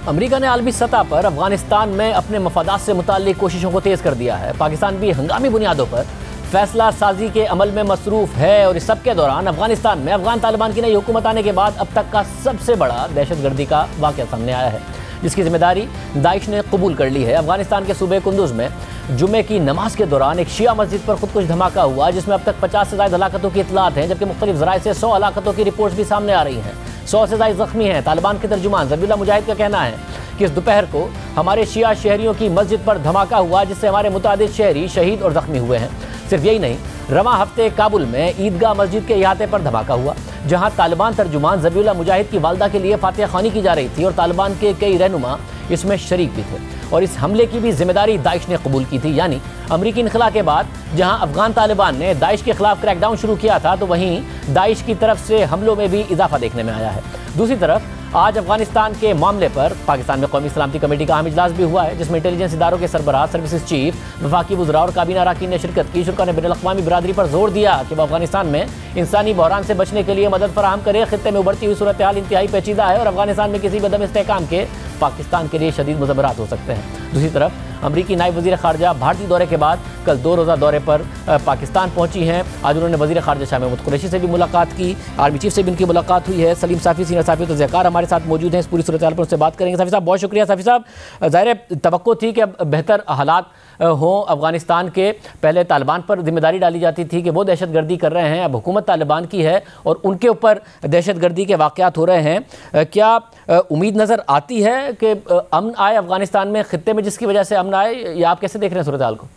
America ने आलमी सतह पर अफगानिस्तान में अपने मफादात से मुताल्लिक कोशिशों को तेज़ कर दिया है। पाकिस्तान भी हंगामी बुनियादों पर फैसला साजी के अमल में मसरूफ़ है और इस सब के दौरान अफगानिस्तान में अफगान तालिबान की नई हुकूमत आने के बाद अब तक का सबसे बड़ा दहशतगर्दी का वाक़या सामने आया है, जिसकी जिम्मेदारी दाइश ने कबूल कर ली है। अफगानिस्तान के सूबे कुंदुज में जुमे की नमाज के दौरान एक शिया मस्जिद पर खुदकुश धमाका हुआ, जिसमें अब तक 50 से ज़्यादा हलाकतों की इतलात हैं, जबकि मुख्तलिफ ज़राए से 100 हलाकतों की रिपोर्ट्स भी सामने आ रही हैं। 100 से ज़्यादा जख्मी हैं। तालिबान के तर्जुमान ज़बीहुल्लाह मुजाहिद का कहना है कि इस दोपहर को हमारे शिया शहरियों की मस्जिद पर धमाका हुआ, जिससे हमारे मुतादिद शहरी शहीद और ज़ख्मी हुए हैं। सिर्फ यही नहीं, रवां हफ्ते काबुल में ईदगाह मस्जिद के इहाते पर धमाका हुआ, जहां तालिबान तर्जुमान ज़बीहुल्लाह मुजाहिद की वालदा के लिए फातिहा ख़्वानी की जा रही थी और तालिबान के कई रहनुमा इसमें शरीक भी थे। और इस हमले की भी जिम्मेदारी दाइश ने कबूल की थी। यानी अमरीकी इनखला के बाद जहां अफगान तालिबान ने दाइश के खिलाफ क्रैकडाउन शुरू किया था, तो वहीं दाइश की तरफ से हमलों में भी इजाफा देखने में आया है। दूसरी तरफ आज अफगानिस्तान के मामले पर पाकिस्तान में कौमी सलामती कमेटी का अहम इजलास भी हुआ है, जिसमें इंटेलिजेंस इदारों के सरबराह, सर्विसेज चीफ, वफाकी वज़रा और काबीना अरकान ने शिरकत की। शुरा ने बैनुल-अक़वामी बिरादरी पर जोर दिया कि वह अफगानिस्तान में इंसानी बहरान से बचने के लिए मदद फराहम करे। खित्ते में उभरती हुई सूरत हाल इंतहाई पेचीदा है और अफगानिस्तान में किसी भी अदम इस्तेहकाम के पाकिस्तान के लिए शदीद मुज़म्मरात हो सकते हैं। दूसरी तरफ अमरीकी नायब वज़ीर ख़ारजा भारतीय दौरे के बाद कल 2 रोज़ा दौरे पर पाकिस्तान पहुंची हैं। आज उन्होंने वज़ीर ख़ारजा शाह महमूद कुरैशी से भी मुलाकात की, आर्मी चीफ से भी उनकी मुलाकात हुई है। सलीम साफ़ी, सीनियर साफ़ी तो ज़ियाकार हमारे साथ मौजूद हैं। इस पूरी सूरत हाल पर उनसे बात करेंगे। साफ़ी साहब बहुत शुक्रिया। साफ़ी साहब, ज़ाहिर तवक्को थी कि अब बेहतर हालात हों अफगानिस्तान के। पहले तालिबान पर जिम्मेदारी डाली जाती थी कि वो दहशतगर्दी कर रहे हैं, अब हुकूमत तालिबान की है और उनके ऊपर दहशतगर्दी के वाक़यात हो रहे हैं। क्या उम्मीद नज़र आती है कि अमन आए अफगानिस्तान में, खित्ते में, जिसकी वजह से अमन आए, या आप कैसे देख रहे हैं सूरत हाल को?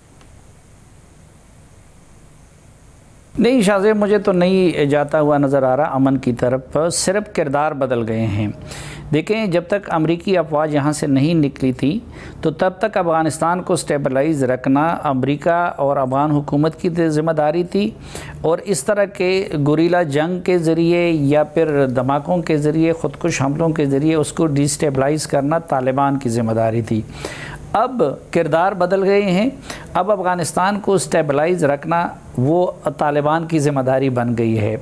नहीं शाहज़ेब, मुझे तो नहीं जाता हुआ नज़र आ रहा अमन की तरफ, सिर्फ किरदार बदल गए हैं। देखें, जब तक अमरीकी अफवाज यहाँ से नहीं निकली थी तो तब तक अफ़गानिस्तान को स्टेबलाइज़ रखना अमरीका और अफ़गान हुकूमत की ज़िम्मेदारी थी, और इस तरह के गुरीला जंग के ज़रिए या फिर धमाकों के ज़रिए, ख़ुदकुश हमलों के ज़रिए उसको डिस्टेबलाइज़ करना तालिबान की ज़िम्मेदारी थी। अब किरदार बदल गए हैं। अब अफ़गानिस्तान को स्टेबलाइज़ रखना वो तालिबान की ज़िम्मेदारी बन गई है।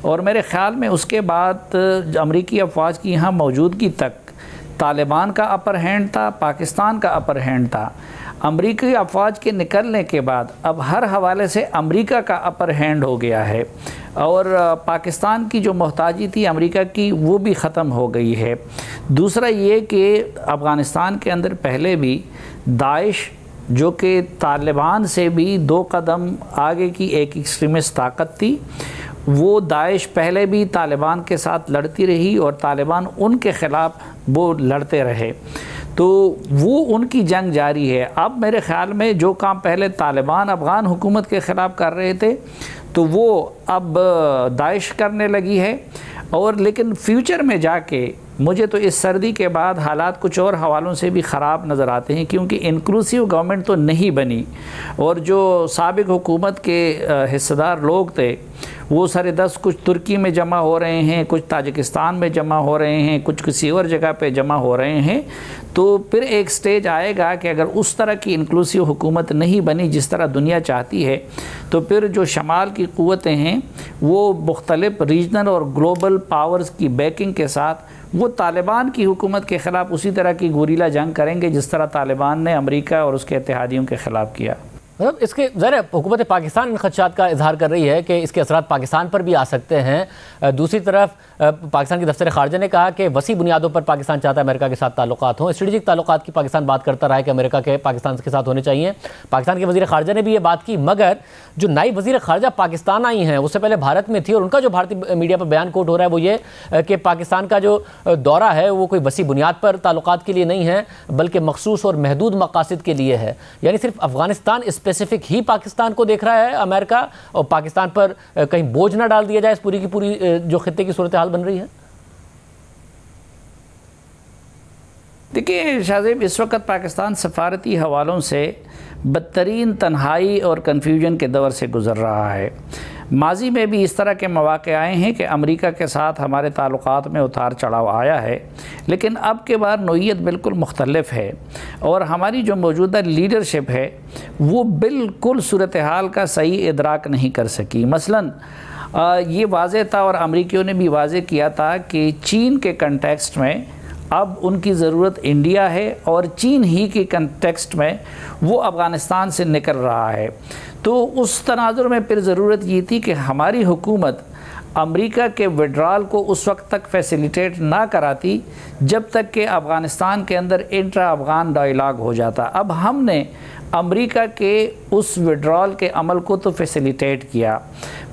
और मेरे ख़्याल में उसके बाद अमरीकी अफवाज की यहाँ मौजूदगी तक तालिबान का अपर हैंड था, पाकिस्तान का अपर हैंड था। अमरीकी अफवाज के निकलने के बाद अब हर हवाले से अमरीका का अपर हैंड हो गया है और पाकिस्तान की जो मोहताजी थी अमरीका की, वो भी ख़त्म हो गई है। दूसरा ये कि अफ़गानिस्तान के अंदर पहले भी दाइश, जो कि तालिबान से भी 2 कदम आगे की एक एक्सट्रीमिस्ट ताकत थी, वो दाइश पहले भी तालिबान के साथ लड़ती रही और तालिबान उनके ख़िलाफ़ वो लड़ते रहे, तो वो उनकी जंग जारी है। अब मेरे ख़्याल में जो काम पहले तालिबान अफ़गान हुकूमत के ख़िलाफ़ कर रहे थे, तो वो अब दाइश करने लगी है। और लेकिन फ्यूचर में जाके मुझे तो इस सर्दी के बाद हालात कुछ और हवालों से भी ख़राब नज़र आते हैं, क्योंकि इंक्लूसिव गवर्नमेंट तो नहीं बनी और जो साबिक़ हुकूमत के हिस्सेदार लोग थे वो सारे 10 कुछ तुर्की में जमा हो रहे हैं, कुछ ताजिकिस्तान में जमा हो रहे हैं, कुछ किसी और जगह पे जमा हो रहे हैं। तो फिर एक स्टेज आएगा कि अगर उस तरह की इंक्लूसिव हुकूमत नहीं बनी जिस तरह दुनिया चाहती है, तो फिर जो शमाल की क़ुव्वतें हैं वो मुख्तलिफ रीजनल और ग्लोबल पावर्स की बैकिंग के साथ वो तालिबान की हुकूमत के ख़िलाफ़ उसी तरह की गुरीला जंग करेंगे जिस तरह तालिबान ने अमेरिका और उसके इत्तेहादियों के ख़िलाफ़ किया। मतलब इसके ज़रा हुकूमत पाकिस्तान इन खदशात का इजहार कर रही है कि इसके असरात पाकिस्तान पर भी आ सकते हैं। दूसरी तरफ पाकिस्तान की दफ्तर ख़ारजा ने कहा कि वसी बुनियादों पर पाकिस्तान चाहता है अमेरिका के साथ ताल्लुकात हों। स्ट्रेटेजिक ताल्लुकात की पाकिस्तान बात करता रहा है कि अमेरिका के पाकिस्तान के साथ होने चाहिए। पाकिस्तान के वज़ीर ख़ारजा ने भी ये बात की, मगर जो नायब वज़ीर ख़ारजा पाकिस्तान आई हैं उससे पहले भारत में थी और उनका जो भारतीय मीडिया पर बयान कोट हो रहा है वो ये कि पाकिस्तान का जो दौरा है वो कोई वसी बुनियाद पर ताल्लुकात के लिए नहीं है, बल्कि मखसूस और महदूद मकासद के लिए है। यानी सिर्फ अफ़गानिस्तान स्पेसिफिक ही पाकिस्तान को देख रहा है अमेरिका, और पाकिस्तान पर कहीं बोझ ना डाल दिया जाए इस पूरी की पूरी जो खित्ते की सूरत हाल बन रही है। देखिए शाहज़ेब, इस वक्त पाकिस्तान सफारती हवालों से बदतरीन तन्हाई और कन्फ्यूजन के दौर से गुज़र रहा है। माजी में भी इस तरह के मौक़े आए हैं कि अमेरिका के साथ हमारे ताल्लुकात में उतार चढ़ाव आया है, लेकिन अब के बार नोयत बिल्कुल मुख्तलिफ है और हमारी जो मौजूदा लीडरशिप है वो बिल्कुल सूरत हाल का सही इदराक नहीं कर सकी। मसलन ये वाज़ेह था और अमरीकियों ने भी वाज़ेह किया था कि चीन के कंटेक्स्ट में अब उनकी ज़रूरत इंडिया है और चीन ही के कंटेक्स्ट में वो अफ़गानिस्तान से निकल रहा है। तो उस तनाजुर में फिर ज़रूरत ये थी कि हमारी हुकूमत अमेरिका के विड्रॉल को उस वक्त तक फैसिलिटेट ना कराती जब तक कि अफ़गानिस्तान के अंदर इंट्रा अफ़गान डायलॉग हो जाता। अब हमने अमेरिका के उस विड्रॉल के अमल को तो फैसिलिटेट किया,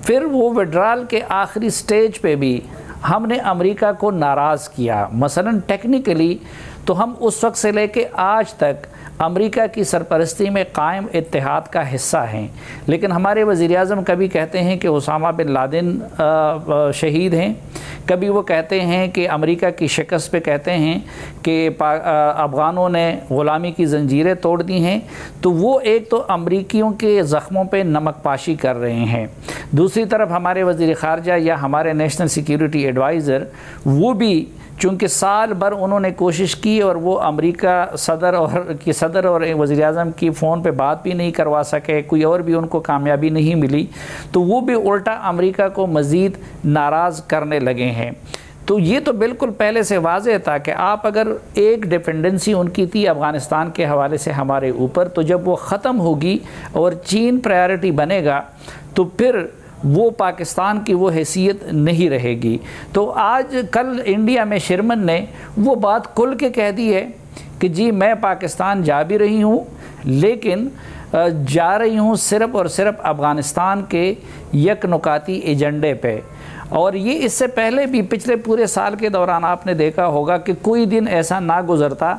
फिर वो विड्रॉल के आखिरी स्टेज पे भी हमने अमेरिका को नाराज़ किया। मसलन टेक्निकली तो हम उस वक्त से लेके आज तक अमेरिका की सरपरस्ती में कायम इत्तेहाद का हिस्सा हैं, लेकिन हमारे वज़ीर-ए-आज़म कभी कहते हैं कि उसामा बिन लादेन शहीद हैं, कभी वो कहते हैं कि अमेरिका की शिकस्त पे कहते हैं कि अफ़गानों ने ग़ुलामी की ज़ंजीरें तोड़ दी हैं। तो वो एक तो अमरीकियों के ज़ख्मों पे नमक पाशी कर रहे हैं, दूसरी तरफ हमारे वज़ीर ख़ारजा या हमारे नेशनल सिक्योरिटी एडवाइज़र वो भी चूँकि साल भर उन्होंने कोशिश की और वो अमेरिका सदर और वज़ीर-ए-आज़म की फ़ोन पे बात भी नहीं करवा सके, कोई और भी उनको कामयाबी नहीं मिली, तो वो भी उल्टा अमेरिका को मज़ीद नाराज़ करने लगे हैं। तो ये तो बिल्कुल पहले से वाज़ेह था कि आप अगर एक डिपेंडेंसी उनकी थी अफ़गानिस्तान के हवाले से हमारे ऊपर, तो जब वो ख़त्म होगी और चीन प्रायोरिटी बनेगा तो फिर वो पाकिस्तान की वो हैसियत नहीं रहेगी। तो आज कल इंडिया में शेरमन ने वो बात खुल के कह दी है कि जी मैं पाकिस्तान जा भी रही हूँ, लेकिन जा रही हूँ सिर्फ़ और सिर्फ अफ़गानिस्तान के यकनुकाती एजेंडे पे। और ये इससे पहले भी पिछले पूरे साल के दौरान आपने देखा होगा कि कोई दिन ऐसा ना गुज़रता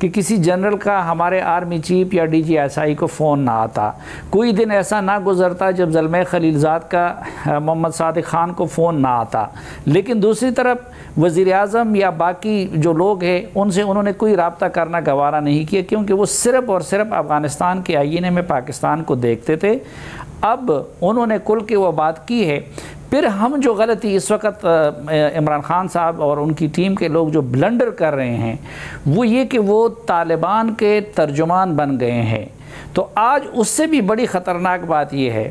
कि किसी जनरल का हमारे आर्मी चीफ या DGSI को फ़ोन ना आता, कोई दिन ऐसा ना गुज़रता जब ज़ल्मे खलीलज़ाद का मोहम्मद सादिक ख़ान को फ़ोन ना आता। लेकिन दूसरी तरफ वज़ीर-ए-आज़म या बाकी जो लोग हैं उनसे उन्होंने कोई रब्ता करना गवारा नहीं किया, क्योंकि वो सिर्फ़ और सिर्फ अफ़गानिस्तान के आईने में पाकिस्तान को देखते थे। अब उन्होंने खुल के वो बात की है। फिर हम जो गलती इस वक्त इमरान ख़ान साहब और उनकी टीम के लोग जो ब्लंडर कर रहे हैं वो ये कि वो तालिबान के तर्जुमान बन गए हैं। तो आज उससे भी बड़ी ख़तरनाक बात ये है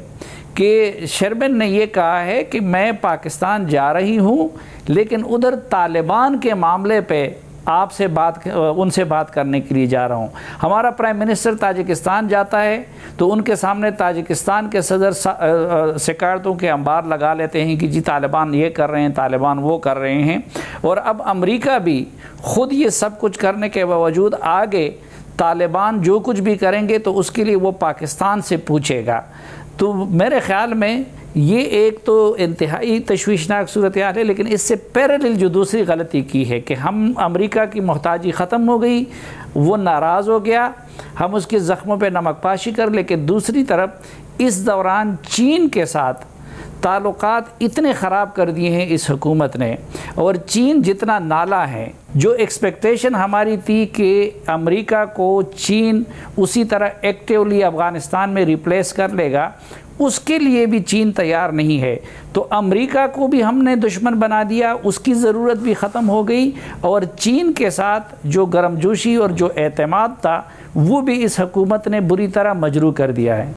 कि शेरमन ने ये कहा है कि मैं पाकिस्तान जा रही हूँ, लेकिन उधर तालिबान के मामले पे आपसे उनसे बात करने के लिए जा रहा हूँ। हमारा प्राइम मिनिस्टर ताजिकिस्तान जाता है तो उनके सामने ताजिकिस्तान के सदर शिकायतों के अंबार लगा लेते हैं कि जी तालिबान ये कर रहे हैं, तालिबान वो कर रहे हैं। और अब अमेरिका भी ख़ुद ये सब कुछ करने के बावजूद आगे तालिबान जो कुछ भी करेंगे तो उसके लिए वो पाकिस्तान से पूछेगा। तो मेरे ख़्याल में ये एक तो इंतहाई तशवीशनाक सूरत हाल है। लेकिन इससे पैरेलल जो दूसरी गलती की है कि हम अमेरिका की मोहताजी ख़त्म हो गई, वो नाराज़ हो गया, हम उसके ज़ख्मों पे नमक पाशी कर। लेकिन दूसरी तरफ इस दौरान चीन के साथ ताल्लुकात इतने ख़राब कर दिए हैं इस हुकूमत ने, और चीन जितना नाला है, जो एक्सपेक्टेशन हमारी थी कि अमेरिका को चीन उसी तरह एक्टिवली अफ़गानिस्तान में रिप्लेस कर लेगा, उसके लिए भी चीन तैयार नहीं है। तो अमेरिका को भी हमने दुश्मन बना दिया, उसकी ज़रूरत भी ख़त्म हो गई, और चीन के साथ जो गर्मजोशी और जो एतमाद था वो भी इस हुकूमत ने बुरी तरह मजरू कर दिया है।